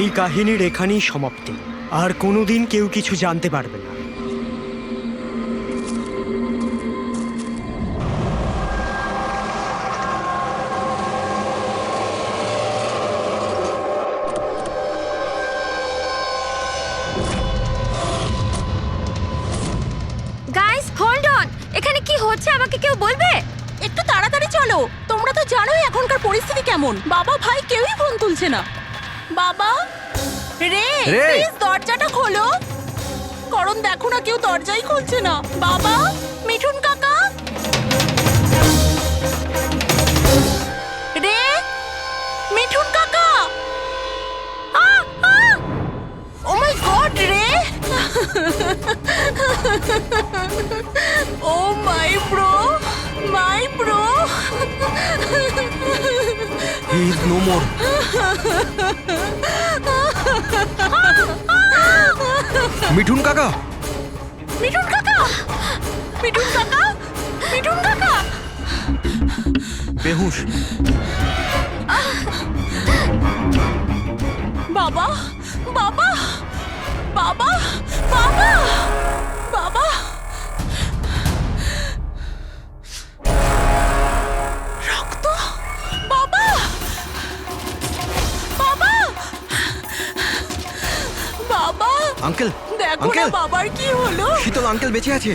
এই কাহিনীর এখানেই সমাপ্তি। আর কোনোদিন কেউ কিছু জানতে পারবে না। গাইস হোল্ড অন, এখানে কি হচ্ছে আমাকে কেউ বলবে? একটু তাড়াতাড়ি চলো, তোমরা তো জানোই এখনকার পরিস্থিতি কেমন। বাবা ভাই কেউই ফোন তুলছে না। বাবা রে, প্লিজ দরজাটা খোলো। করণ দেখো না, কেউ দরজাই খুলছে না। বাবা, মিঠুন কাকা, রে, মিঠুন কাকা। ও মাই গড রে, oh my bro, my bro. He is no more. Mithun কাকা, মিঠুন কাকা, মিঠুন কাকা, মিঠুন কাকা। বেহুশ। বাবা, বাবা, বাবা, বাবা, বাবা। রক্ত, বাবা, বাবা, বাবা। আঙ্কেল, দেখো না বাবার কি হলো। শীতল আঙ্কেল বেঁচে আছে।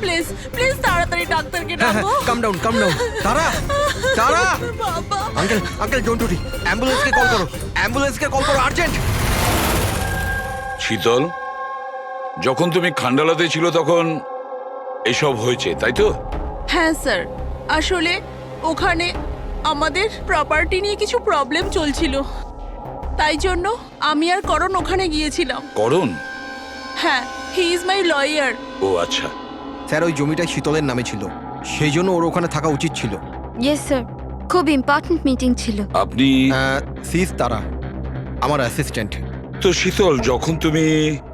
প্লিজ প্লিজ তাড়াতাড়ি ডাক্তারকে হ্যাঁ, ডাকো। কাম ডাউন, কাম ডাউন। তারা, তারা। বাবা, uncle, uncle don't worry. অ্যাম্বুলেন্সকে call করো, অ্যাম্বুলেন্সকে কল করো আর্জেন্ট। শীতল, যখন তুমি খান্ডালাতে ছিল তখন এসব হয়েছে, তাই তো? হ্যাঁ স্যার, আসলে ওখানে আমাদের প্রপার্টি নিয়ে কিছু প্রবলেম চলছিল, তাই জন্য আমি আর করণ ওখানে গিয়েছিলাম। করণ? হ্যাঁ, হি ইজ মাই লয়ার। ও আচ্ছা। স্যার, ওই জমিটা শীতলের নামে ছিল, সেই জন্য ওর ওখানে থাকা উচিত ছিল। ইয়েস স্যার, খুব ইম্পর্ট্যান্ট মিটিং ছিল। আপনি? সিস তারা, আমার অ্যাসিস্ট্যান্ট। তো শীতল, যখন তুমি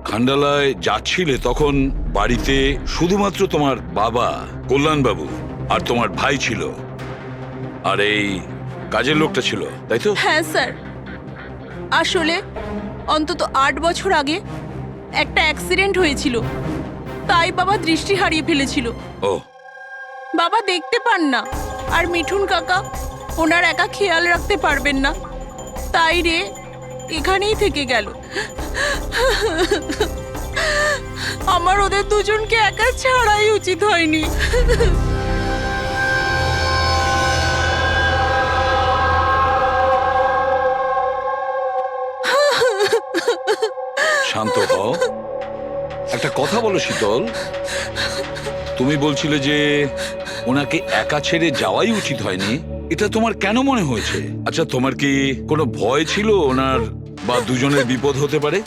খান্ডালায় যাচ্ছিলে তখন বাড়িতে শুধুমাত্র তোমার বাবা কল্যাণবাবু আর তোমার ভাই ছিল, আর এই কাজের লোকটা ছিল, তাই তো? হ্যাঁ স্যার, আসলে অন্তত 8 বছর আগে একটা অ্যাক্সিডেন্ট হয়েছিল, তাই বাবা দৃষ্টি হারিয়ে ফেলেছিল। ও, বাবা দেখতে পান না, আর মিঠুন কাকা ওনার একা খেয়াল রাখতে পারবেন না, তাই রে এখানেই থেকে গেল। আমার ওদের দুজনকে একা ছাড়াই উচিত হয়নি। শান্ত হও, একটা কথা বলো শীতল। তুমি বলছিলে যে ওনাকে একা ছেড়ে যাওয়াই উচিত হয়নি, এটা তোমার কেন মনে হয়েছে? আচ্ছা, তোমার কি কোনো ভয় ছিল ওনার বা দুজনের বিপদ হতে পারে,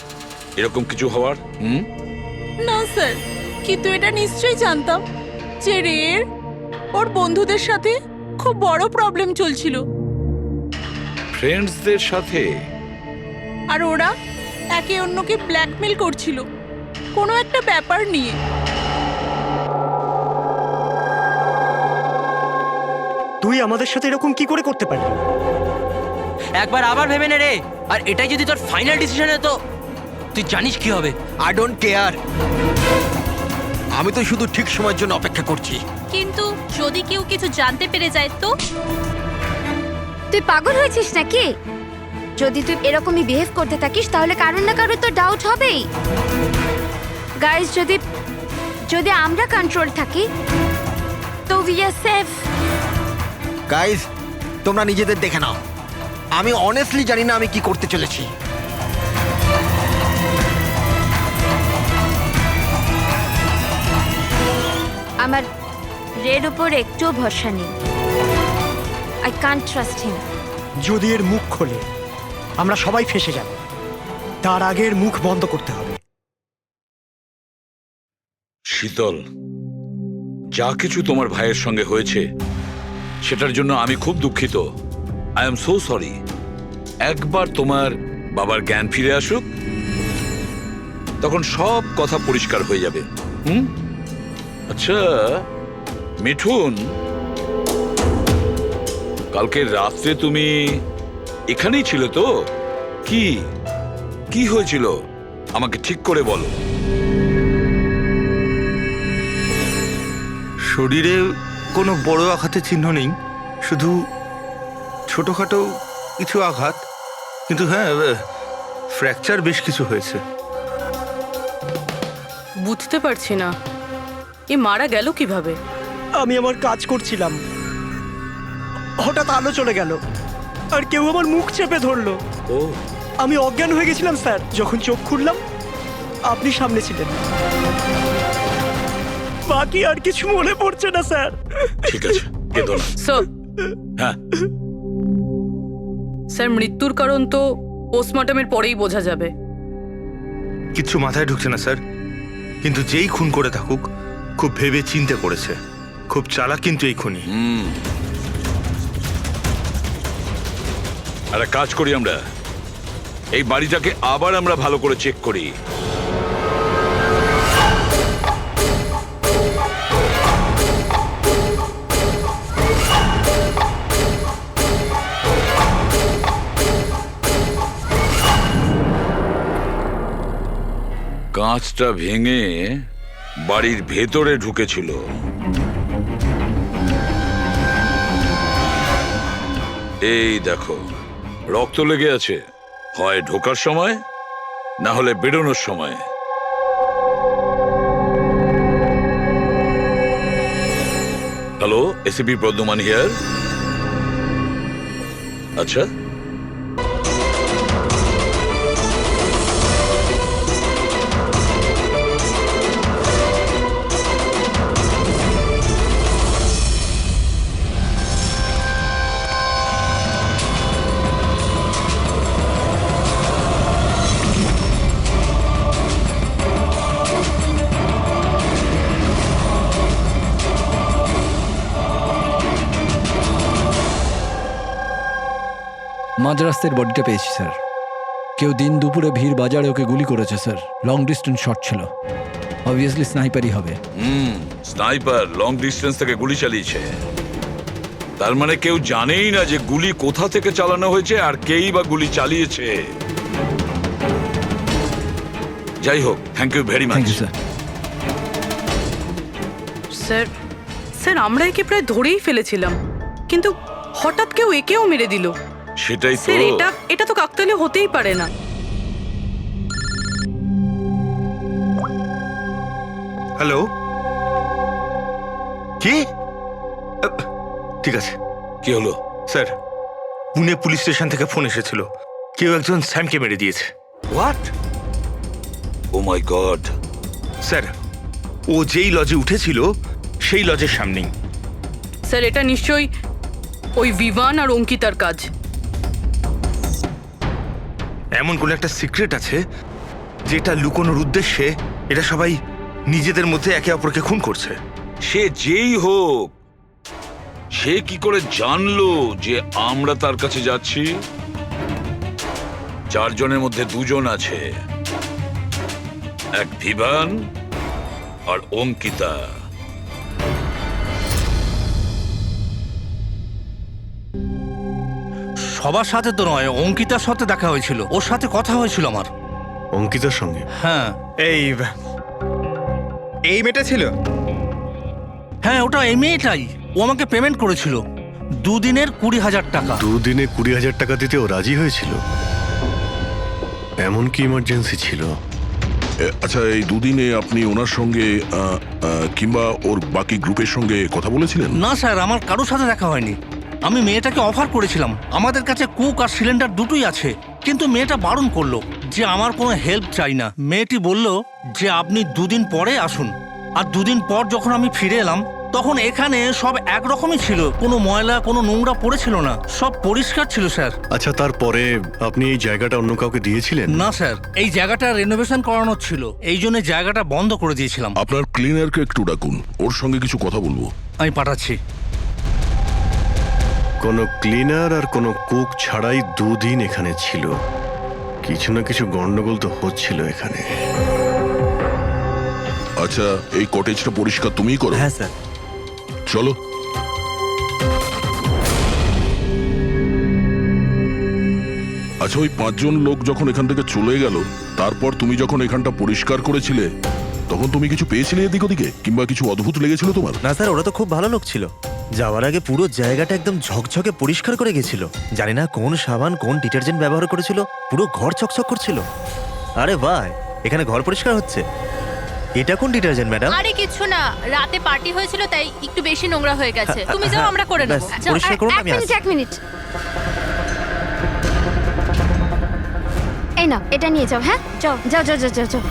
এরকম কিছু হওয়ার? না স্যার, কিন্তু এটা নিশ্চয়ই জানতাম যে রের ওর বন্ধুদের সাথে খুব বড় প্রবলেম চলছিল, ফ্রেন্ডসদের সাথে? আর ওরা একে অন্যকে ব্ল্যাকমেল করছিল কোনো একটা ব্যাপার নিয়ে। তুই আমাদের সাথে এরকম কি করে করতে পারবি? একবার আবার ভেবে নে রে, আর এটাই যদি তোর ফাইনাল ডিসিশন হতো, তুই জানিস কি হবে। I don't care. আমি তো শুধু ঠিক সময়ের জন্য অপেক্ষা করছি। কিন্তু যদি কেউ কিছু জানতে পেরে যায় তো? তুই পাগল হয়েছিস নাকি? যদি তুই এরকমই বিহেভ করতে থাকিস তাহলে কারোর না কারোর তো ডাউট হবেই। গাইস, যদি আমরা কন্ট্রোল থাকি তো উই আর সেফ। গাইজ, তোমরা নিজেদের দেখে নাও। আমি অনেস্টলি জানি না আমি কি করতে চলেছি। আমার রেড উপর একটুও ভরসা নেই। I can't trust him. যদি এর মুখ খোলে আমরা সবাই ফেঁসে যাব। তার আগে এর মুখ বন্ধ করতে হবে। শীতল, যা কিছু তোমার ভাইয়ের সঙ্গে হয়েছে সেটার জন্য আমি খুব দুঃখিত। I am so sorry. একবার তোমার বাবার জ্ঞান ফিরে আসুক, তখন সব কথা পরিষ্কার হয়ে যাবে। আচ্ছা মিঠুন, কালকে রাত্রে তুমি এখানেই ছিলে তো? কি কি হয়েছিল আমাকে ঠিক করে বলো। শরীরে কোনো বড় আঘাতের চিহ্ন নেই, শুধু ছোটখাটো কিছু আঘাত। কিন্তু হ্যাঁ, ফ্র্যাকচার বেশ কিছু হয়েছে। বুঝতে পারছি না, এ মারা গেল কিভাবে? আমি আমার কাজ করছিলাম, হঠাৎ আলো চলে গেল আর কেউ আমার মুখ চেপে ধরলো। ও, আমি অজ্ঞান হয়ে গেছিলাম স্যার। যখন চোখ খুললাম আপনি সামনে ছিলেন। বাকি আর কিছু মনে পড়ছে না স্যার। ঠিক আছে, কেঁদো না। স্যার, হ্যাঁ, স্যার মৃত্যুর কারণ তো পোস্টমর্টমের পরেই বোঝা যাবে। কিচ্ছু মাথায় ঢুকছে না স্যার, কিন্তু যেই খুন করে থাকুক খুব ভেবে চিন্তে করেছে। খুব চালাক কিন্তু এই খুনি। একটা কাজ করি, আমরা এই বাড়িটাকে আবার আমরা ভালো করে চেক করি। কাঁচটা ভেঙে বাড়ির ভেতরে ঢুকেছিল। এই দেখো, রক্ত লেগে আছে, হয় ঢোকার সময় না হলে বেরোনোর সময়। Hello, ACP Pradyuman here. আচ্ছা, মাঝরাস্তার বডিটা পেয়েছি স্যার। কেউ দিন দুপুরে ভিড় বাজারে ওকে গুলি করেছে স্যার। লং ডিস্টেন্স শট ছিল, অবভিয়াসলি স্নাইপারই হবে। স্নাইপার লং ডিস্টেন্স থেকে গুলি চালিয়েছে। তার মানে কেউ জানেই না যে গুলি কোথা থেকে চালানো হয়েছে আর কেই বা গুলি চালিয়েছে। যাই হোক, thank you very much. Thank you sir. Sir, sir আমরা একে প্রায় ধরেই ফেলেছিলাম, কিন্তু হঠাৎ কেউ একেও মেরে দিল। সেটাই তো। স্যার, এটা তো কাকতালীয় হতেই পারে না। হ্যালো, কি? ঠিক আছে। কি হলো? স্যার, পুনে পুলিশ স্টেশন থেকে ফোন এসেছিল, কেউ একজন স্যামকে মেরে দিয়েছে। What? Oh my god. Sir, ও যেই লজে উঠেছিল সেই লজের সামনেই। স্যার, এটা নিশ্চয়ই ওই বিভান আর অঙ্কিতার কাজ। এমন কোন একটা সিক্রেট আছে যেটা লুকোনোর উদ্দেশ্যে এটা সবাই নিজেদের মধ্যে একে অপরকে খুন করছে। সে যেই হোক, সে কি করে জানলো যে আমরা তার কাছে যাচ্ছি? 4 জনের মধ্যে 2 জন আছে, এক ভিভান আর অঙ্কিতা। সবার সাথে তো নয়, অঙ্কিতার সাথে দেখা হয়েছিল, ওর সাথে কথা হয়েছিল আমার। অঙ্কিতার সঙ্গে? হ্যাঁ এই এই মেয়েটা ছিল? হ্যাঁ, ওটা এই মেয়েটাই। ও আমাকে পেমেন্ট করেছিল 2 দিনের 20,000 টাকা। 2 দিনে 20,000 টাকা দিতে ও রাজি হয়েছিল? এমন কি ইমার্জেন্সি ছিল? আচ্ছা, এই দুদিনে আপনি ওনার সঙ্গে কিংবা ওর বাকি গ্রুপের সঙ্গে কথা বলেছিলেন? না স্যার, আমার কারোর সাথে দেখা হয়নি। আমি মেয়েটাকে অফার করেছিলাম, আমাদের কাছে কুক আর সিলিন্ডার দুটোই আছে, কিন্তু মেয়েটা বারণ করলো যে আমার কোনো হেল্প চাই না। মেয়েটি বলল যে আপনি 2 দিন পরে আসুন। আর 2 দিন পর যখন আমি ফিরে এলাম তখন এখানে সব একরকমই ছিল, কোনো ময়লা কোনো নোংরা পড়েছিল না, সব পরিষ্কার ছিল স্যার। আচ্ছা, তারপরে আপনি এই জায়গাটা অন্য কাউকে দিয়েছিলেন? না স্যার, এই জায়গাটা রেনোভেশন করানো ছিল, এই জন্য জায়গাটা বন্ধ করে দিয়েছিলাম। আপনার ক্লিনারকে একটু ডাকুন, ওর সঙ্গে কিছু কথা বলবো। আমি পাঠাচ্ছি। কোনো ক্লিনার আর কোনো কুক ছাড়াই 2 দিন এখানে ছিল। কিছু না কিছু গন্ডগোল তো হচ্ছিল এখানে। আচ্ছা, এই কটেজটা পরিষ্কার তুমিই করো? হ্যাঁ স্যার। চলো। আচ্ছা, ওই 5 জন লোক যখন এখান থেকে চলে গেল, তারপর তুমি যখন এখানটা পরিষ্কার করেছিলে তখন তুমি কিছু পেয়েছিলে এদিক ওদিকে, কিংবা কিছু অদ্ভুত লেগেছিল তোমার? না স্যার, ওরা তো খুব ভালো লোক ছিল। যাওয়ার আগে পুরো জায়গাটা একদম ঝকঝকে পরিষ্কার করে গেছিল। জানি না কোন সাবান কোন ডিটারজেন্ট ব্যবহার করেছিল, পুরো ঘর চকচক করছিল। আরে বাহ, এখানে ঘর পরিষ্কার হচ্ছে। এটা কোন ডিটারজেন্ট ম্যাডাম? আরে কিছু না, রাতে পার্টি হয়েছিল তাই একটু বেশি নোংরা হয়ে গেছে। তুমি যাও, আমরা করে নেব। ব্যাস, পরিষ্কার করুন, আমি আসছি। 1 মিনিট। এই নাও, এটা নিয়ে যাও। হ্যাঁ, যাও যাও যাও যাও যাও।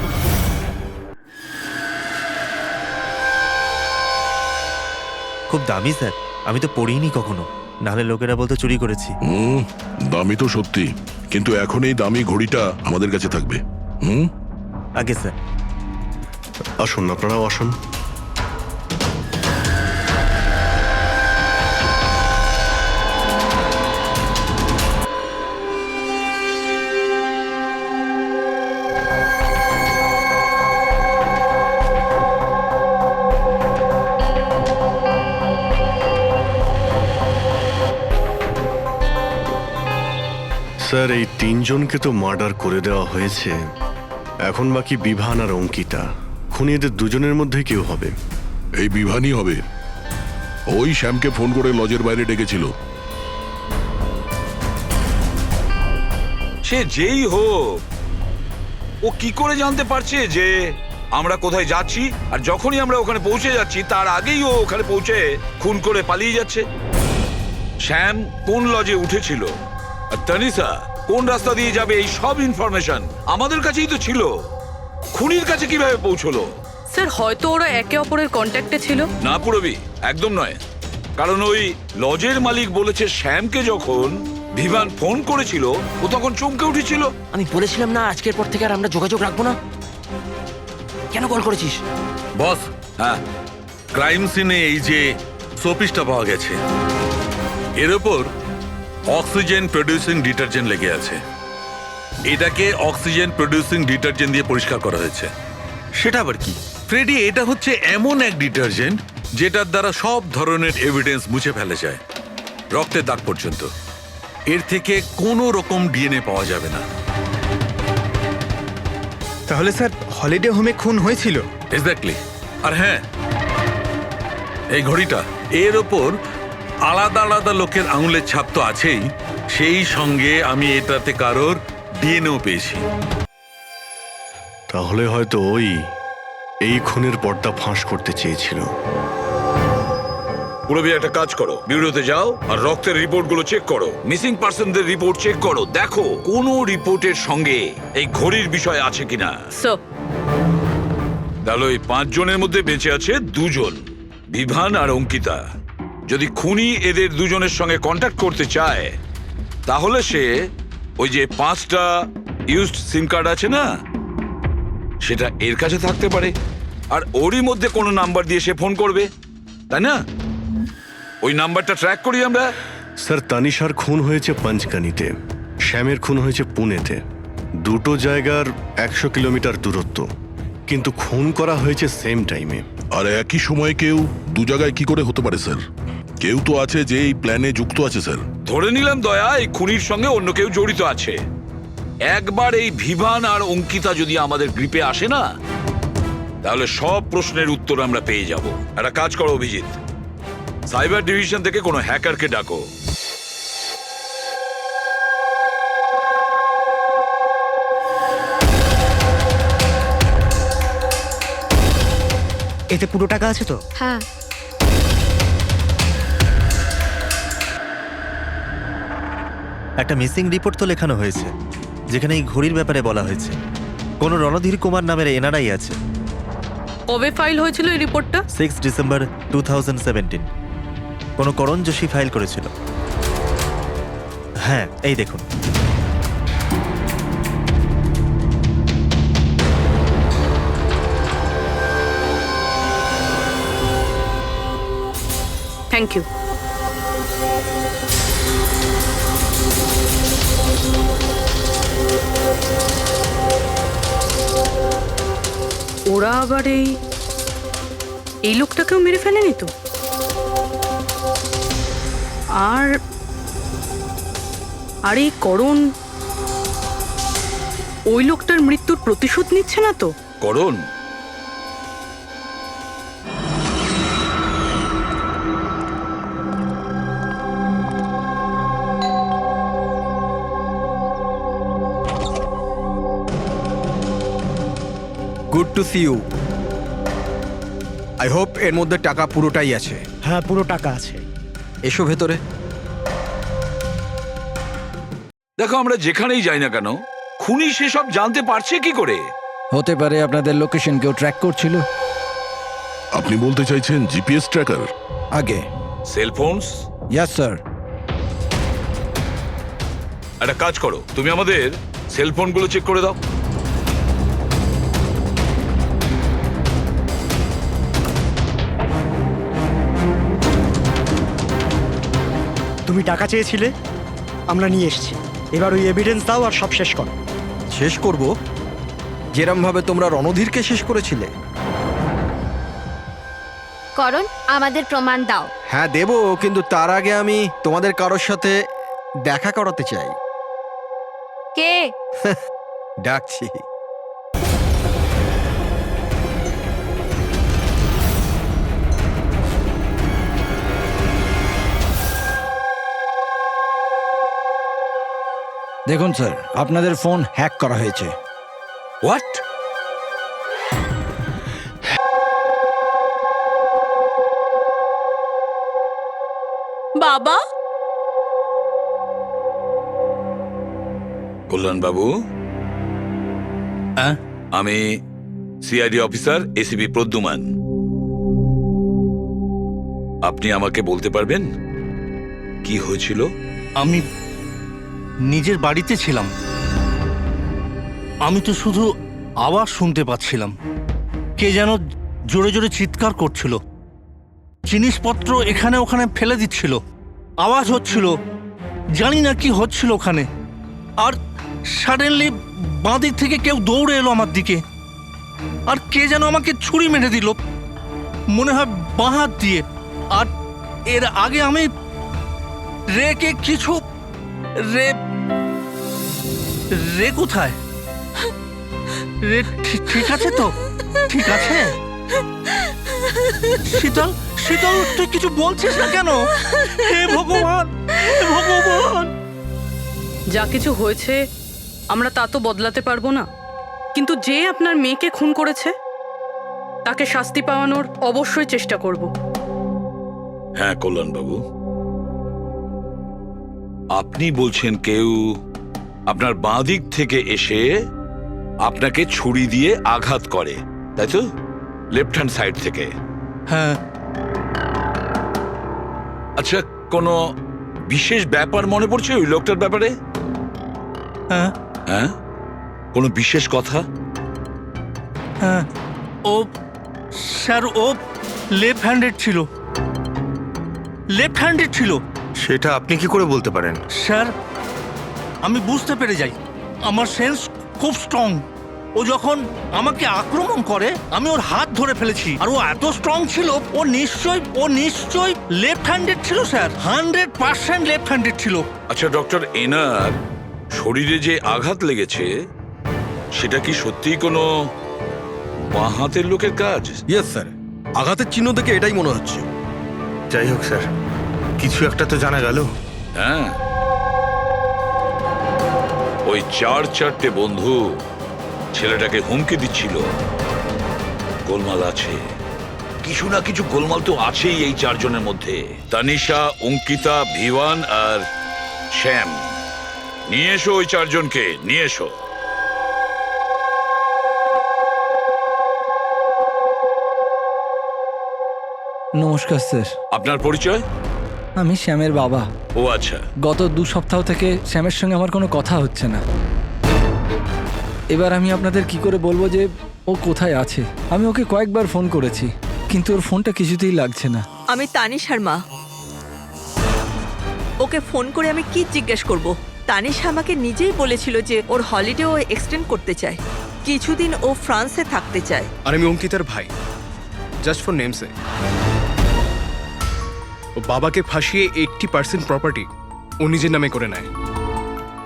খুব দামি স্যার, আমি তো পড়িনি কখনো, নাহলে লোকেরা বলতো চুরি করেছি। দামি তো সত্যি, কিন্তু এখন এই দামি ঘড়িটা আমাদের কাছে থাকবে। আগে স্যার। আসুন, আপনারাও আসুন। স্যার, এই 3 জনকে তো মার্ডার করে দেওয়া হয়েছে। এখন বাকি বিভান আর অঙ্কিতা। খুনি এদের 2 জনের মধ্যে কেউ হবে। এই বিভানই হবে। ওই শ্যামকে ফোন করে লজের বাইরে ডেকেছিল। সে যেই হোক, ও কি করে জানতে পারছে যে আমরা কোথায় যাচ্ছি? আর যখনই আমরা ওখানে পৌঁছে যাচ্ছি তার আগেই ও ওখানে পৌঁছে খুন করে পালিয়ে যাচ্ছে। শ্যাম কোন লজে উঠেছিল আর তানিশা কোন রাস্তা দিয়ে যাবে, এই সব ইনফরমেশন আমাদের কাছেই তো ছিল। খুনির কাছে কিভাবে পৌঁছলো? স্যার, হয়তো ওরা একে অপরের কন্ট্যাক্টে ছিল। না পুরবি, একদম নয়। কারণ ওই লজের মালিক বলেছে শ্যামকে যখন বিভান ফোন করেছিল ও তখন চমকে উঠেছিল। আমি বলেছিলাম না আজকের পর থেকে আর আমরা যোগাযোগ রাখবো না। কেন কল করেছিস? বস, হ্যাঁ, ক্রাইম সিনে এই যে সোপিসটা পাওয়া গেছে, এর ওপর অক্সিজেন প্রডিউসিং ডিটারজেন্ট লেগে আছে। এটাকে অক্সিজেন প্রডিউসিং ডিটারজেন্ট দিয়ে পরিষ্কার করা হয়েছে। সেটা আবার কি? ফ্রেডি, এটা হচ্ছে এমন এক ডিটারজেন্ট যেটার দ্বারা সব ধরনের এভিডেন্স মুছে ফেলা যায়, রক্তের দাগ পর্যন্ত। এর থেকে কোনো রকম ডিএনএ পাওয়া যাবে না। তাহলে স্যার হলিডে হোমে খুন হয়েছিল? এক্স্যাক্টলি। আর হ্যাঁ, এই ঘড়িটা, এর ওপর আলাদা আলাদা লোকের আঙুলের ছাপ তো আছেই, সেই সঙ্গে আমি এটাতে কারোর ডিএনএও পেয়েছি। তাহলে হয়তো এই খুনের পর্দা ফাঁস করতে চেয়েছিল। পুরবি, একটা কাজ করো, বিউরোতে যাও আর রক্তের রিপোর্টগুলো চেক করো, মিসিং পার্সনদের রিপোর্ট চেক করো, দেখো কোনো রিপোর্টের সঙ্গে এই ঘড়ির বিষয় আছে কিনা। তাহলে ওই 5 জনের মধ্যে বেঁচে আছে 2 জন, বিভান আর অঙ্কিতা। যদি খুনি এদের 2 জনের সঙ্গে কন্ট্যাক্ট করতে চায় তাহলে সে ওই যে 5টা ইউজড সিম কার্ড আছে না, সেটা এর কাছে থাকতে পারে, আর ওরই মধ্যে কোনো নাম্বার দিয়ে সে ফোন করবে, তাই না? ওই নাম্বারটা ট্র্যাক করি আমরা। স্যার, তানিশার খুন হয়েছে পঞ্চকানিতে, শ্যামের খুন হয়েছে পুনেতে। 2টো জায়গার 100 কিলোমিটার দূরত্ব, কিন্তু খুন করা হয়েছে সেম টাইমে। আর একই সময়ে কেউ 2 জায়গায় কি করে হতে পারে স্যার? কেউ তো আছে যে এই প্ল্যানে যুক্ত আছে স্যার। ধরে নিলাম দয়া এই খুনির সঙ্গে অন্য কেউ জড়িত আছে, একবার এই ভিভান আর অঙ্কিতা যদি আমাদের গ্রিপে আসে না, তাহলে সব প্রশ্নের উত্তর আমরা পেয়ে যাব। একটা কাজ করো অভিজিৎ, সাইবার ডিভিশন থেকে কোনো হ্যাকারকে ডাকো। এতে পুরো টাকা আছে তো? হ্যাঁ, একটা মিসিং রিপোর্ট তো লেখানো হয়েছে, যেখানে এই ঘড়ির ব্যাপারে বলা হয়েছে কোনো রণধীর কুমার নামের এনআরআই আছে। কবে ফাইল হয়েছিল এই রিপোর্টটা? 6 ডিসেম্বর 2017 কোনো করণ যোশী ফাইল করেছিল। হ্যাঁ, এই দেখুন। Thank you. ওরা আবার এই লোকটাকেও মেরে ফেলেনি তো? আর এই করণ ওই লোকটার মৃত্যুর প্রতিশোধ নিচ্ছে না তো? Karan? Good to see you. I hope এর মধ্যে টাকা পুরোটাই আছে। হ্যাঁ, পুরো টাকা আছে। এসো ভেতরে। দেখো, আমরা যেখানেই যাই না কেন, খুনি সেসব জানতে পারছে কি করে? হতে পারে আপনাদের লোকেশন কেউ ট্র্যাক করছিল। আপনি বলতে চাইছেন জিপিএস ট্র্যাকার? আগে সেলফোনস? Yes sir. একটা কাজ করো, তুমি আমাদের সেলফোনগুলো চেক করে দাও। তুমি টাকা চেয়েছিলে, আমরা নিয়ে এসেছি। এবার ওই এভিডেন্স দাও আর সব শেষ করো। শেষ করব যেরম ভাবে তোমরা রণধীরকে শেষ করেছিলে। করণ আমাদের প্রমাণ দাও। হ্যাঁ দেব, কিন্তু তার আগে আমি তোমাদের কারোর সাথে দেখা করাতে চাই। কে? ডাকছি। দেখুন স্যার, আপনাদের ফোন হ্যাক করা হয়েছে। হোয়াট? বাবা, কল্যাণ বাবু, আমি সিআইডি অফিসার এসিপি প্রদ্যুমান। আপনি আমাকে বলতে পারবেন কি হয়েছিল? আমি নিজের বাড়িতে ছিলাম। আমি তো শুধু আওয়াজ শুনতে পাচ্ছিলাম। কে যেন জোরে জোরে চিৎকার করছিল, জিনিসপত্র এখানে ওখানে ফেলে দিচ্ছিল, আওয়াজ হচ্ছিল, জানি না কি হচ্ছিল ওখানে। আর সাডেনলি বাঁ দিক থেকে কেউ দৌড়ে এলো আমার দিকে, আর কে যেন আমাকে ছুরি মেরে দিল, মনে হয় বাঁ হাত দিয়ে। আর এর আগে আমি রেকে কিছু রে কোথায়? রে ঠিক আছে তো? ঠিক আছে? শীতল, শীতল, তুই কিছু বলছিস না কেন? হে ভগবান, হে ভগবান! যা কিছু হয়েছে আমরা তা তো বদলাতে পারবো না, কিন্তু যে আপনার মেয়েকে খুন করেছে তাকে শাস্তি পাওয়ানোর অবশ্যই চেষ্টা করব। হ্যাঁ কল্যাণ বাবু, আপনি বলছেন কেউ আপনার বাঁ দিক থেকে এসে আপনাকে ছুরি দিয়ে আঘাত করে, তাই তো? লেফট হ্যান্ড সাইড থেকে? হ্যাঁ। আচ্ছা, কোনো বিশেষ ব্যাপার মনে পড়ছে ওই লোকটার ব্যাপারে? হ্যাঁ। হ্যাঁ, কোনো বিশেষ কথা? হ্যাঁ, ও স্যার, ও লেফট হ্যান্ডেড ছিল। লেফট হ্যান্ডেড ছিল। সেটা আপনি কি করে বলতে পারেন? স্যার, আমি বুঝতে পেরে যাই, আমার সেন্স খুব স্ট্রং। ও যখন আমাকে আক্রমণ করে আমি ওর হাত ধরে ফেলেছি, আর ও এত স্ট্রং ছিল, ও নিশ্চয়ই লেফট হ্যান্ডেড ছিল স্যার। 100% লেফট হ্যান্ডেড ছিল। আচ্ছা ডক্টর, এনার শরীরে যে আঘাত লেগেছে সেটা কি সত্যিই কোনো বাঁ হাতের লোকের কাজ? ইয়েস স্যার, আঘাতের চিহ্ন দেখে এটাই মনে হচ্ছে। যাই হোক স্যার, কিছু একটা তো জানা গেল। হ্যাঁ, ওই 4-4টে বন্ধু ছেলেটাকে হুমকি দিচ্ছিল। গোলমাল আছে, কিছু না কিছু গোলমাল তো আছেই এই 4 জনের মধ্যে। তানিশা, অঙ্কিতা, ভিওয়ান আর শ্যাম। নিয়ে এসো ওই 4 জনকে, নিয়ে এসো। নমস্কার স্যার, আপনার পরিচয়? আমি শ্যামের বাবা। ও আচ্ছা। গত 2 সপ্তাহ থেকে শ্যামের সঙ্গে আমার কোনো কথা হচ্ছে না। এবার আমি আপনাদের কি করে বলবো যে ও কোথায় আছে? আমি ওকে কয়েকবার ফোন করেছি, কিন্তু ওর ফোনটা কিছুতেই লাগছে না। আমি তানিশার মা। ওকে ফোন করে আমি কি জিজ্ঞেস করব? তানিশা আমাকে নিজেই বলেছিল যে ওর হলিডে ও এক্সটেন্ড করতে চায়, কিছুদিন ও ফ্রান্সে থাকতে চায়। আর আমি অঙ্কিতার ভাই, জাস্ট ফর নেমসে। ও বাবাকে ফাঁসিয়ে 80% প্রপার্টি ও নিজের নামে করে নেয়।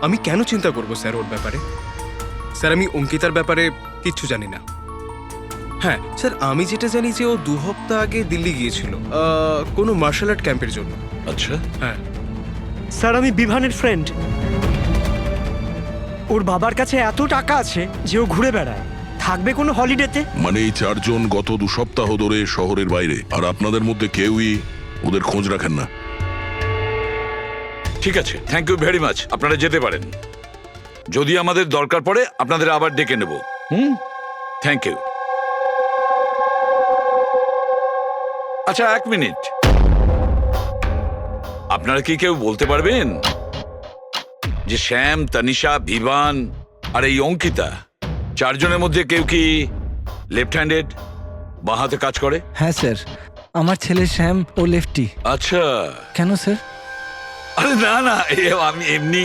আমি কেন চিন্তা করব স্যার ওর ব্যাপারে? স্যার, আমি অঙ্কিতার ব্যাপারে কিচ্ছু জানি না। হ্যাঁ স্যার, আমি যেটা জানি যে ও 2 সপ্তাহ আগে দিল্লি গিয়েছিল কোনো মার্শাল আর্ট ক্যাম্পের জন্য। আচ্ছা। হ্যাঁ স্যার, আমি বিভানের ফ্রেন্ড। ওর বাবার কাছে এত টাকা আছে যে ও ঘুরে বেড়ায়, থাকবে কোনো হলিডেতে? মানে এই 4 জন গত 2 সপ্তাহ ধরে শহরের বাইরে, আর আপনাদের মধ্যে কেউই ওদের খোঁজ রাখেন না। ঠিক আছে, থ্যাংক ইউ ভেরি মাচ। আপনারা যেতে পারেন। যদি আমাদের দরকার পড়ে আপনাদের আবার ডেকে নেব। Thank you. আচ্ছা, 1 মিনিট। আপনারা কি কেউ বলতে পারবেন যে শ্যাম, তানিশা, ভিভান আর এই অঙ্কিতা 4 জনের মধ্যে কেউ কি লেফট হ্যান্ডেড, বাঁ হাতে কাজ করে? হ্যাঁ স্যার, আমার ছেলে শ্যাম ও লেফটি। আচ্ছা। কেন স্যার? আরে না না, আমি এমনি।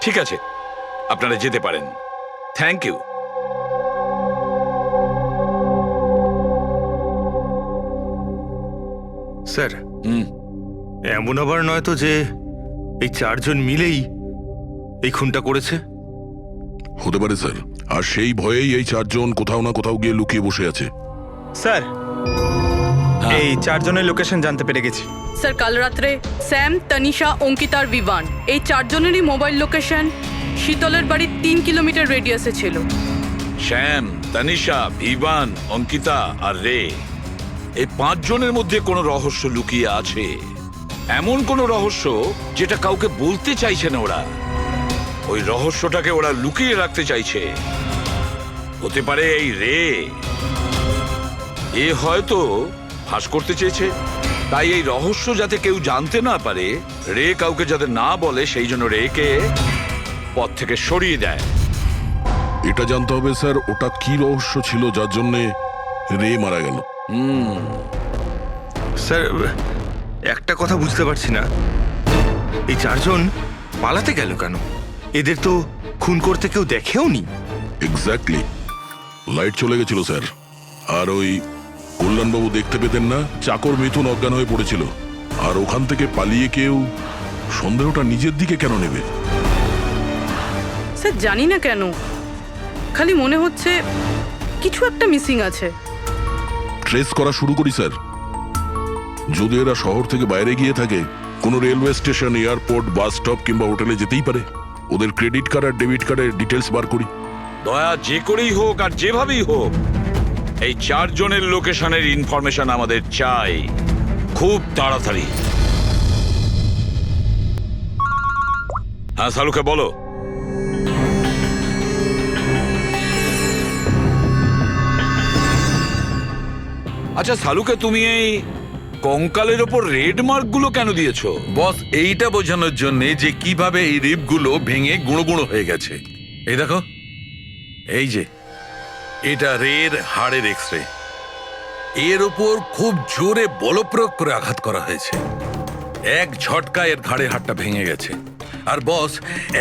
ঠিক আছে, আপনারা যেতে পারেন। Thank you. স্যার, এমন আবার নয় তো যে এই 4 জন মিলেই এই খুনটা করেছে? হতে পারে স্যার, আর সেই ভয়েই এই 4 জন কোথাও না কোথাও গিয়ে লুকিয়ে বসে আছে। স্যার, এই 4 জনের লোকেশন জানতে পেরে গেছি। স্যার, কাল রাত্রে স্যাম, তানিশা, অঙ্কিতা আর বিভান এই 4 জনেরই মোবাইল লোকেশন শীতলের বাড়ির 3 কিলোমিটার রেডিয়াসে ছিল। শ্যাম, তানিশা, ভিভান, অঙ্কিতা আর রে, এই 5 জনের মধ্যে কোনো রহস্য লুকিয়ে আছে। এমন কোনো রহস্য যেটা কাউকে বলতে চাইছে না ওরা। ওই রহস্যটাকে ওরা লুকিয়ে রাখতে চাইছে। হতে পারে এই রে, এ হয়তো ফাঁস করতে চেয়েছে। তাই এই রহস্য যাতে কেউ জানতে না পারে, রে কাউকে যাতে না বলে, সেই জন্য রেকে পথ থেকে সরিয়ে দেয়। এটা জানতে হবে স্যার, ওটা কি রহস্য ছিল যার জন্যে রে মারা গেল। স্যার, একটা কথা বুঝতে পারছি না, এই 4 জন পালাতে গেল কেন? এদের তো খুন করতে কেউ দেখেও নি। এক্স্যাক্টলি, লাইট চলে গেছিল স্যার। আর ওই কল্যাণবাবু দেখতে পেতেন না, চাকর মিথুন অজ্ঞান হয়ে পড়েছিল। আর ওখান থেকে পালিয়ে কেউ সন্দেহটা নিজের দিকে কেন নেবে? স্যার, জানি না কেন, খালি মনে হচ্ছে কিছু একটা মিসিং আছে। ট্রেস করা শুরু করি স্যার। যদি এরা শহর থেকে বাইরে গিয়ে থাকে, কোনো railway station, airport, bus stop কিংবা হোটেলে যেতেই পারে। ওদের ক্রেডিট কার্ড আর ডেবিট কার্ডের ডিটেলস বার করি। দয়া, যে করেই হোক আর যেভাবেই হোক, এই 4 জনের লোকেশনের ইনফরমেশন আমাদের চাই, খুব তাড়াতাড়ি। হ্যাঁ সালুকে বলো। আচ্ছা সালুকে, তুমি এই কঙ্কালের ওপর রেড মার্ক গুলো কেন দিয়েছো? বস, এইটা বোঝানোর জন্য যে কিভাবে এই রিপগুলো ভেঙে গুঁড়ো গুঁড়ো হয়ে গেছে। এই দেখো, এই যে এটা রের হাড়ের এক্সরে। এর উপর খুব জোরে বলপ্রয়োগ করে আঘাত করা হয়েছে। এক ঝটকায় এর ঘাড়ের হাড়টা ভেঙে গেছে। আর বস,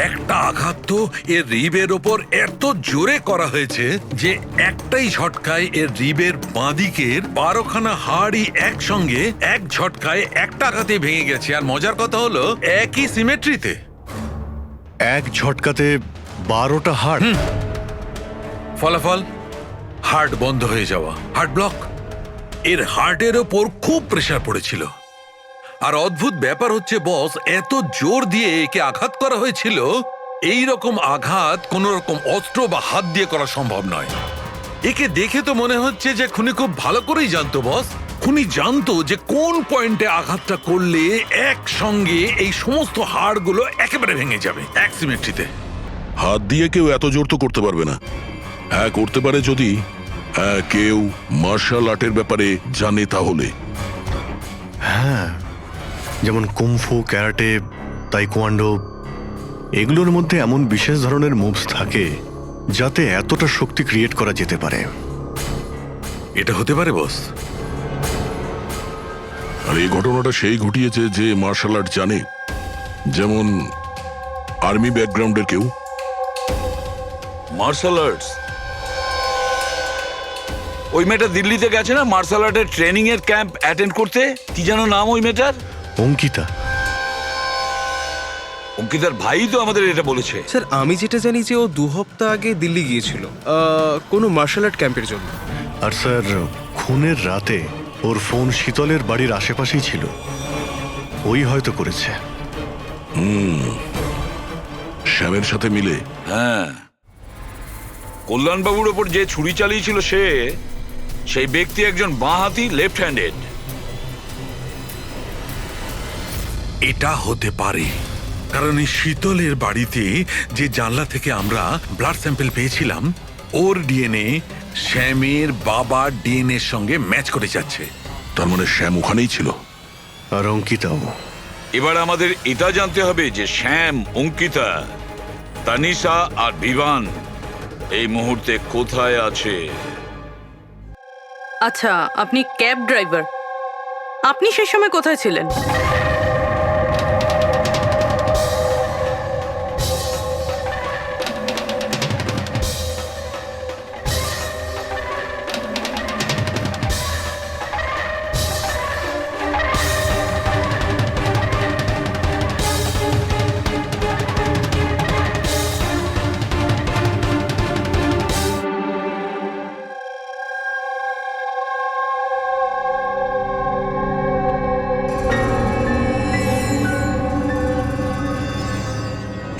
একটা আঘাত তো এর রিবের ওপর এত জোরে করা হয়েছে যে একটাই ঝটকায় এর রিবের বাঁদিকের 12খানা হাড়ই একসঙ্গে এক ঝটকায় একটা আঘাতে ভেঙে গেছে। আর মজার কথা হলো একই সিমেট্রিতে। এক ঝটকাতে 12টা হার্ট। ফলাফল হার্ট বন্ধ হয়ে যাওয়া, হার্ট ব্লক। এর হার্টের ওপর খুব প্রেসার পড়েছিল। আর অদ্ভুত ব্যাপার হচ্ছে বস, এত জোর দিয়ে একে আঘাত করা হয়েছিল, এই রকম আঘাত কোন রকম অস্ত্র বা হাত দিয়ে করা সম্ভব নয়। একে দেখে তো মনে হচ্ছে যে খুনি খুব ভালো করেই জানতো বস। খুনি জানতো যে কোন পয়েন্টে আঘাতটা করলে একসঙ্গে এই সমস্ত হাড়গুলো একেবারে ভেঙে যাবে এক সিমেট্রিতে। হাত দিয়ে কেউ এত জোর তো করতে পারবে না। হ্যাঁ করতে পারে যদি কেউ মার্শাল আর্টের ব্যাপারে জানে তাহলে। হ্যাঁ, যেমন কুমফু, ক্যারাটে, তাইকোয়ান্ডো, এগুলোর মধ্যে এমন বিশেষ ধরনের মুভস থাকে যাতে এতটা শক্তি ক্রিয়েট করা যেতে পারে। এটা হতে পারে বস। আর এই ঘটনাটা সেই ঘটিয়েছে যে মার্শাল আর্ট জানে, যেমন আর্মি ব্যাকগ্রাউন্ডের কেউ। Martial arts? ওই মেয়েটা দিল্লিতে গেছে না মার্শাল আর্টের ট্রেনিং এর ক্যাম্প অ্যাটেন্ড করতে? কি যেন নাম ওই মেয়েটার? অঙ্কিতা। অঙ্কিতার ভাই তো আমাদের এটা বলেছে। স্যার আমি যেটা জানি যে ও 2 সপ্তাহ আগে দিল্লি গিয়েছিল কোনো মার্শাল আর্ট ক্যাম্পের জন্য। আর স্যার, খুনের রাতে ওর ফোন শীতলের বাড়ির আশেপাশেই ছিল। ওই হয়তো করেছে। শ্যামের সাথে মিলে। হ্যাঁ, কল্যাণবাবুর ওপর যে ছুরি চালিয়েছিল সেই ব্যক্তি একজন বাঁহাতি, লেফট হ্যান্ডেড। এটা হতে পারে, কারণ এই শীতলের বাড়িতে যে জানলা থেকে আমরা ব্লাড স্যাম্পল পেয়েছিলাম, ওর ডিএনএ শ্যামের বাবার ডিএনএর সঙ্গে ম্যাচ করে যাচ্ছে। তার মানে শ্যাম ওখানেই ছিল। আর অঙ্কিতাও। এবার আমাদের এটা জানতে হবে যে শ্যাম, অঙ্কিতা, তানিশা আর বিভান এই মুহূর্তে কোথায় আছে। আচ্ছা, আপনি ক্যাব ড্রাইভার, আপনি সেই সময় কোথায় ছিলেন?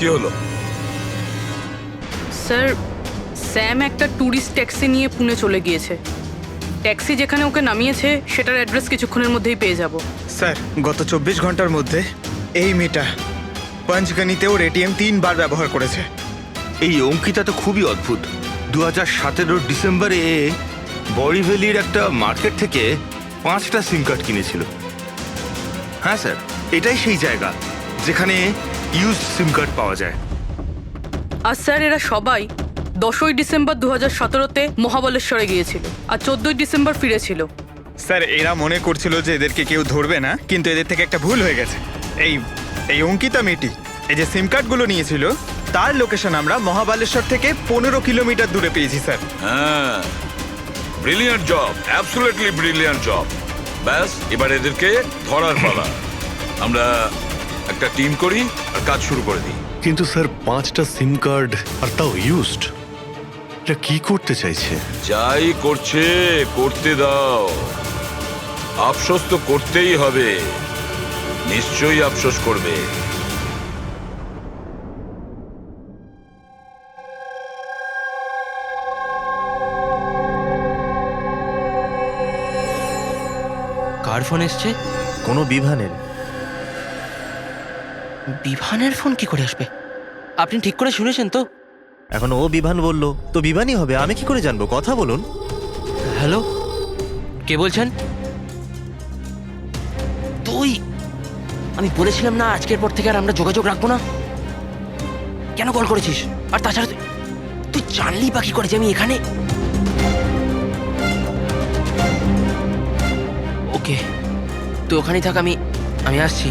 কি হলো? স্যার, স্যাম একটা ট্যুরিস্ট ট্যাক্সি নিয়ে পুনে চলে গিয়েছে। ট্যাক্সি যেখানে ওকে নামিয়েছে সেটার অ্যাড্রেস কিছুক্ষণের মধ্যেই পেয়ে যাব। স্যার, গত 24 ঘন্টার মধ্যে এই মেয়েটা পঞ্চগনিতে ওর এটিএম 3 বার ব্যবহার করেছে। এই অঙ্কিতা তো খুবই অদ্ভুত। 2017 ডিসেম্বরে বড়িভ্যালির একটা মার্কেট থেকে 5টা সিম কার্ড কিনেছিল। হ্যাঁ স্যার, এটাই সেই জায়গা যেখানে ইউজড সিম কার্ড পাওয়া যায়। আর স্যার, এরা সবাই 10ই ডিসেম্বর 2017-তে মহাবলেশ্বরে গিয়েছিল আর 14ই ডিসেম্বর ফিরেছিল। স্যার, এরা মনে করছিল যে এদেরকে কেউ ধরবে না, কিন্তু এদের থেকে একটা ভুল হয়ে গেছে। এই অঙ্কিতা মেয়েটি এই যে সিম কার্ডগুলো নিয়েছিল তার লোকেশন আমরা মহাবালেশ্বর থেকে 15 কিলোমিটার দূরে পেয়েছি স্যার। হ্যাঁ, brilliant job, absolutely brilliant job. ব্যাস, এবার এদেরকে ধরার পালা। আমরা একটা টিম করি আর কাজ শুরু করে দিই। কিন্তু স্যার, 5টা সিম কার্ড, আর তাও ইউজড। এটা কি করতে চাইছে? যাই করছে করতে দাও। আফসোস তো করতেই হবে, নিশ্চয়ই আফসোস করবে। কার ফোন এসছে? কোনো বিভানের। বিভানের ফোন কি করে আসবে? আপনি ঠিক করে শুনেছেন তো? এখন ও বিভান বললো তো বিভানই হবে, আমি কি করে জানবো? কথা বলুন। হ্যালো, কে বলছেন? তুই? আমি বলেছিলাম না আজকের পর থেকে আর আমরা যোগাযোগ রাখবো না। কেন কল করেছিস? আর তাছাড়া তুই জানলি বা কি করে যে আমি এখানে? ওকে, তুই ওখানেই থাক, আমি আসছি।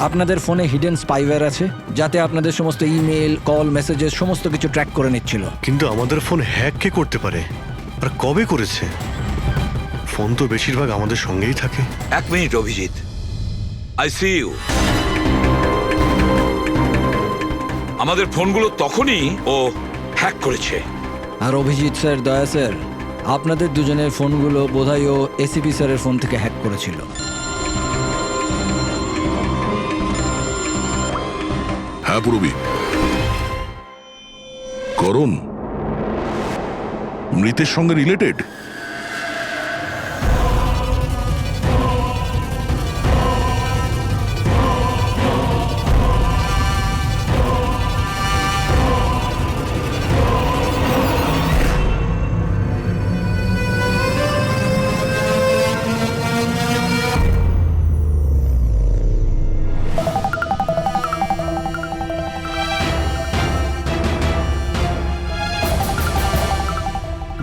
আপনাদের ফোনে হিডেন স্পাইওয়্যার আছে, যাতে আপনাদের সমস্ত ইমেল, কল, মেসেজেস সমস্ত কিছু ট্র্যাক করে নিচ্ছিল। কিন্তু আমাদের ফোন হ্যাক কে করতে পারে, আর কবে করেছে? ফোন তো বেশিরভাগ আমাদের সঙ্গেই থাকে। এক minute Abhijit, I see you. আমাদের ফোনগুলো তখনই ও হ্যাক করেছে। আর অভিজিৎ স্যার, দয়া স্যার, আপনাদের দুজনের ফোনগুলো বোধহয় ও এসিপি স্যারের ফোন থেকে হ্যাক করেছিল। হ্যাঁ পুরবি। করণ মৃতের সঙ্গে রিলেটেড?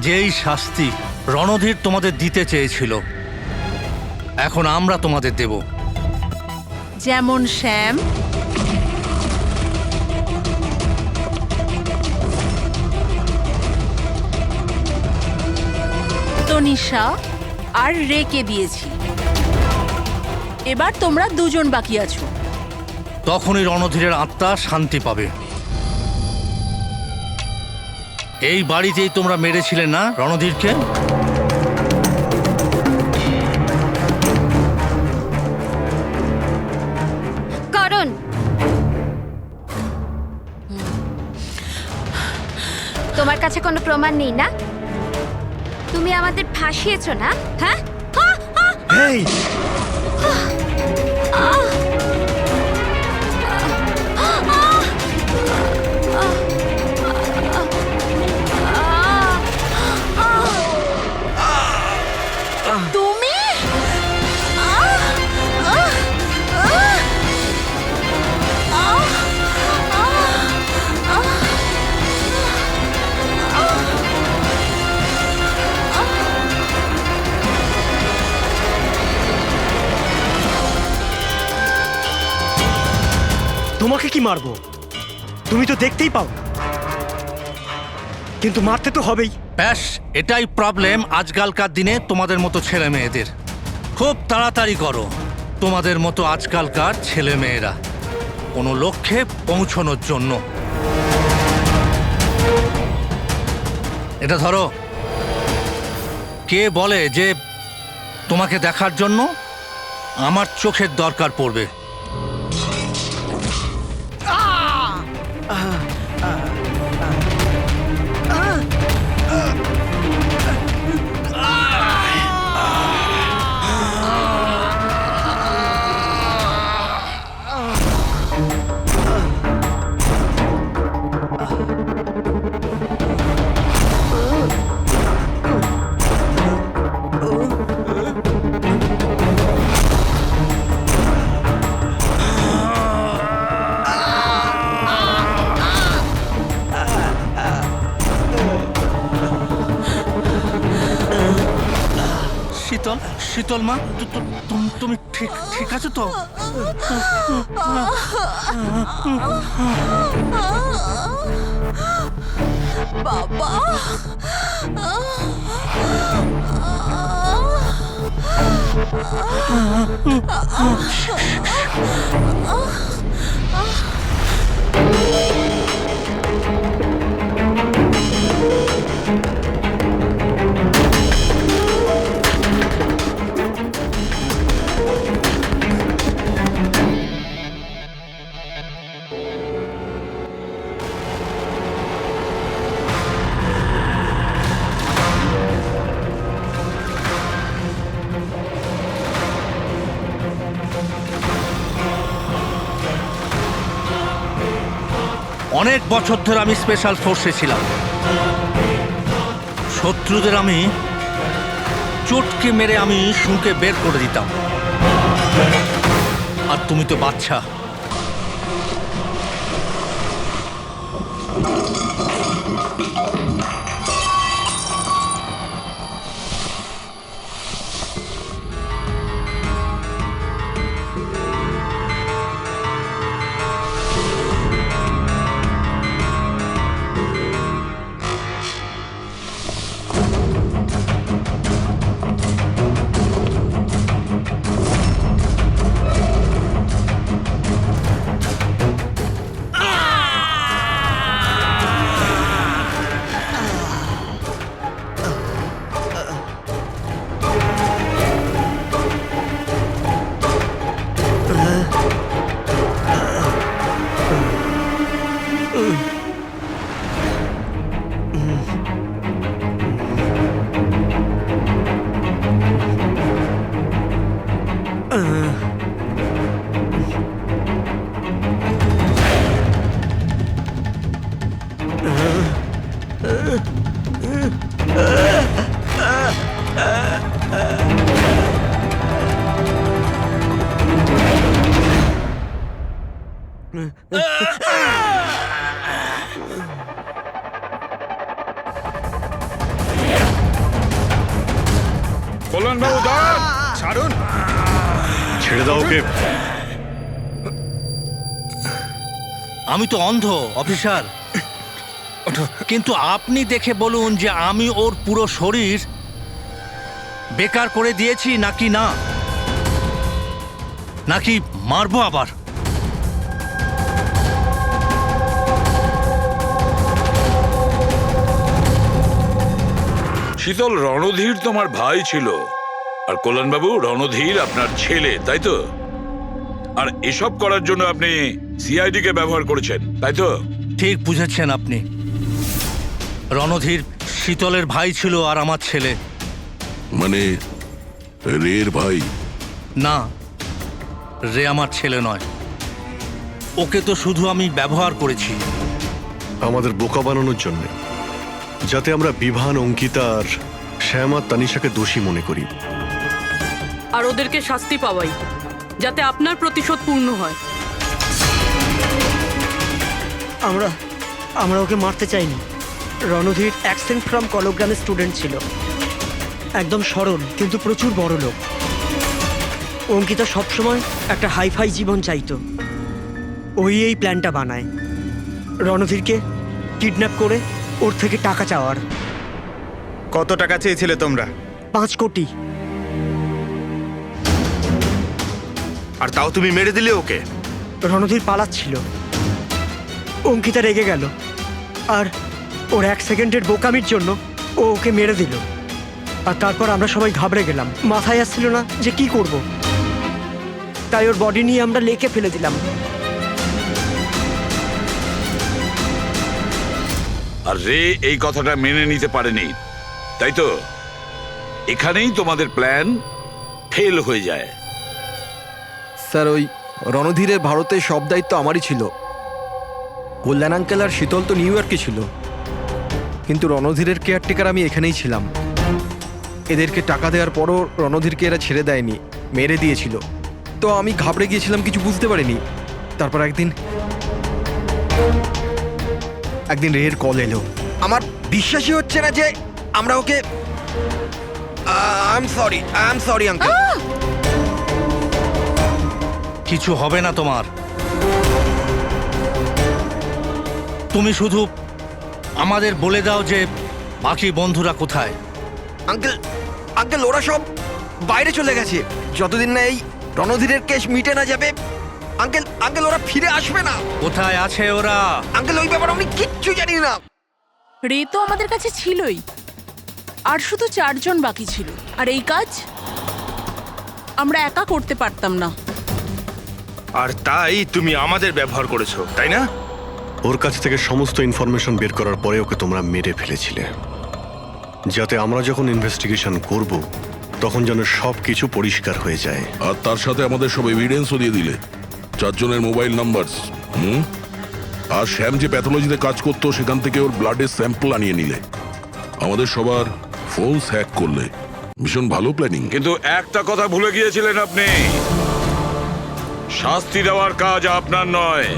যেই শাস্তি রণধীর তোমাদের দিতে চেয়েছিল, এখন আমরা তোমাদের দেব। যেমন শ্যাম, তনিষা আর রেকে দিয়েছি। এবার তোমরা দুজন বাকি আছো। তখনই রণধীরের আত্মা শান্তি পাবে। এই বাড়িতেই তোমরা মেরেছিলে না রণধীরকে? করণ, তোমার কাছে কোনো প্রমাণ নেই না? তুমি আমাদের ফাঁসিয়েছো না? হ্যাঁ, এই তুমি তোমাকে কি মারবো? তুমি তো দেখতেই পাও, কিন্তু মারতে তো হবেই। ব্যাস, এটাই প্রবলেম আজকালকার দিনে তোমাদের মতো ছেলে মেয়েদের। খুব তাড়াতাড়ি করো। তোমাদের মতো আজকালকার ছেলে মেয়েরা কোনো লক্ষ্যে পৌঁছানোর জন্য। এটা ধরো। কে বলে যে তোমাকে দেখার জন্য আমার চোখের দরকার পড়বে? শীতল, শীতল মা, তুমি ঠিক আছো তো? বাবা, অনেক বছর ধরে আমি স্পেশাল ফোর্সে ছিলাম। শত্রুদের আমি চটকে মেরে আমি শুঁকে বের করে দিতাম। আর তুমি তো বাচ্চা। কল্যাণবাবু দাঁড়ান! ছাড়ুন। ছেড়ে দাও ওকে। আমি তো অন্ধ অফিসার, কিন্তু আপনি দেখে বলুন যে আমি ওর পুরো শরীর বেকার করে দিয়েছি নাকি না, নাকি মারবো আবার? শীতল, রণধীর তোমার ভাই ছিল, আর কল্যাণবাবু রণধীর আপনার ছেলে, তাই তো? আর এসব করার জন্য আপনি সিআইডি কে ব্যবহার করেছেন, তাই তো? ঠিক বুঝেছেন আপনি। রণধীর শীতলের ভাই ছিল আর আমার ছেলে। মানে রের ভাই? না, রে আমার ছেলে নয়। ওকে তো শুধু আমি ব্যবহার করেছি আমাদের বোকা বানানোর জন্য, যাতে আমরা বিভান, অঙ্কিতা আর শ্যাম আর তানিশাকে দোষী মনে করি। আর ওদেরকে শাস্তি পাওয়াই, যাতে আপনার প্রতিশোধ পূর্ণ হয়। আমরা ওকে মারতে চাইনি। রণধীর অ্যাকসেন্ট ফ্রম কলগ্রামের স্টুডেন্ট ছিল, একদম সরল কিন্তু প্রচুর বড় লোক। অঙ্কিতা সবসময় একটা হাইফাই জীবন চাইতো, ওই এই প্ল্যানটা বানায় রণধীরকে কিডন্যাপ করে ওর থেকে টাকা চাওয়ার। কত টাকা চেয়েছিলে তোমরা? 5 কোটি। আর তাও তুমি মেরে দিলে ওকে। রণধীর পালাচ্ছিল, অঙ্কিতা রেগে গেল, আর ওর 1 সেকেন্ডের বোকামির জন্য ও ওকে মেরে দিল। আর তারপর আমরা সবাই ঘাবড়ে গেলাম, মাথায় আসছিল না যে কি করব। তাই ওর বডি নিয়ে আমরা লেকে ফেলে দিলাম। আর রে এই কথাটা মেনে নিতে পারেনি, তাই তো? এখানেই তোমাদের প্ল্যান ফেল হয়ে যায়। স্যার, ওই রণধীরের ভারতে সব দায়িত্ব আমারই ছিল। কল্যাণ আঙ্কেল আর শীতল তো নিউ ইয়র্কে ছিল, কিন্তু রণধীরের কেয়ারটেকার আমি এখানেই ছিলাম। এদেরকে টাকা দেওয়ার পরও রণধীরকে এরা ছেড়ে দেয়নি, মেরে দিয়েছিল। তো আমি ঘাবড়ে গিয়েছিলাম, কিছু বুঝতে পারিনি। তারপর একদিন রের কল এলো। আমার বিশ্বাসই হচ্ছে না যে আমরা okay I am sorry uncle. কিছু হবে না তোমার। তুমি শুধু আমাদের বলে দাও যে বাকি বন্ধুরা কোথায়। আঙ্কেল ওরা সব বাইরে চলে গেছে, যতদিন না এই রণধীরের কেস মিটে না যাবে। আঙ্কেল ওরা ফিরে আসবে না। কোথায় আছে ওরা? আঙ্কেল ওই ব্যাপারে আমি কিচ্ছু জানি না। রে তো আমাদের কাছে ছিলই, আর শুধু 4 জন বাকি ছিল। আর এই কাজ আমরা একা করতে পারতাম না। আর তাই তুমি আমাদের ব্যবহার করেছো, তাই না? ওর কাছ থেকে সমস্ত ইনফরমেশন বের করার পরে ওকে তোমরা মেরে ফেলেছিলে, যাতে আমরা যখন ইনভেস্টিগেশন করব তখন যেন সব কিছু পরিষ্কার হয়ে যায়। আর তার সাথে আমাদের সব এভিডেন্সও দিয়ে দিলে, 4 জনের মোবাইল নাম্বার। আর শ্যাম যে প্যাথোলজিতে কাজ করতো সেখান থেকে ওর ব্লাডের স্যাম্পল আনিয়ে নিলে। আমাদের সবার ফোন হ্যাক করলে। ভীষণ ভালো প্ল্যানিং। কিন্তু একটা কথা ভুলে গিয়েছিলেন আপনি, শাস্তি দেওয়ার কাজ আপনার নয়,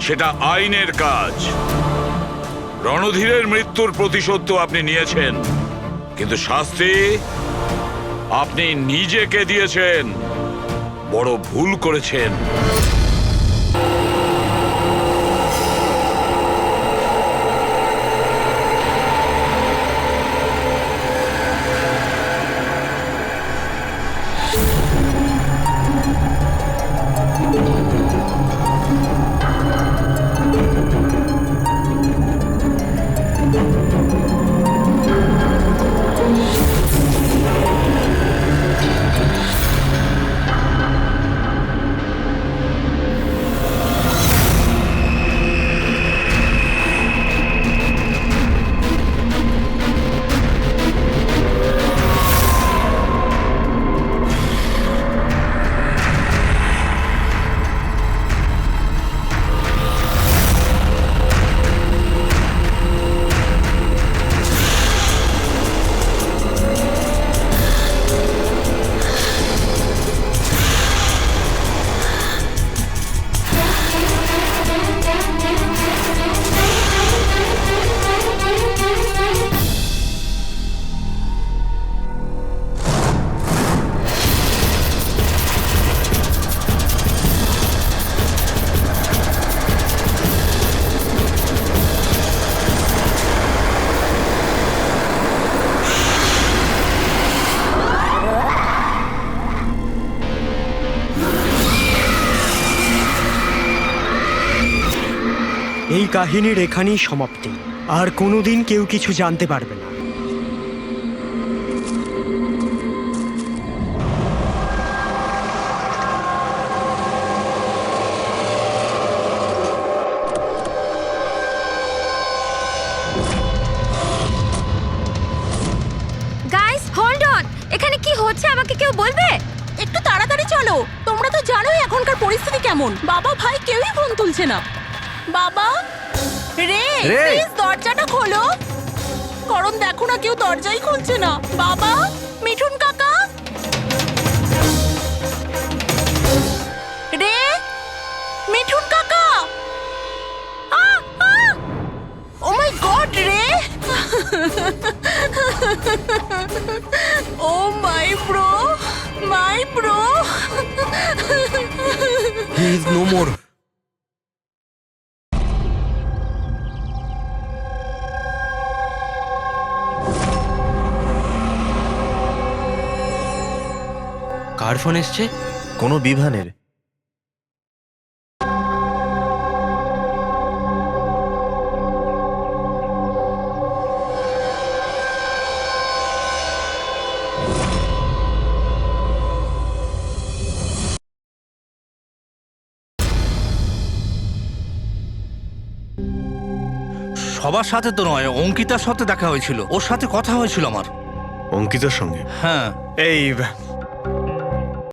সেটা আইনের কাজ। রণধীরের মৃত্যুর প্রতিশোধ তো আপনি নিয়েছেন, কিন্তু শাস্তি আপনি নিজেকে দিয়েছেন। বড় ভুল করেছেন। এই কাহিনীর এখানেই সমাপ্তি। আর কোনোদিন কেউ কিছু জানতে পারবে না। গাইস হোল্ড অন, এখানে কি হচ্ছে আমাকে কেউ বলবে? একটু তাড়াতাড়ি চলো, তোমরা তো জানোই এখনকার পরিস্থিতি কেমন। বাবা ভাই কেউই ফোন তুলছে না। বাবা, রে প্লিজ দরজাটা খোলো। করণ দেখো না, কেউ দরজাই খুলছে না। বাবা, মিঠুন কাকা, রে মিঠুন কাকা। ও মাই গড, রে oh my bro, my bro. He is no more. কার ফোন এসছে? কোনো বিভানের। সবার সাথে তো নয়, অঙ্কিতার সাথে দেখা হয়েছিল, ওর সাথে কথা হয়েছিল আমার। অঙ্কিতার সঙ্গে? হ্যাঁ। এই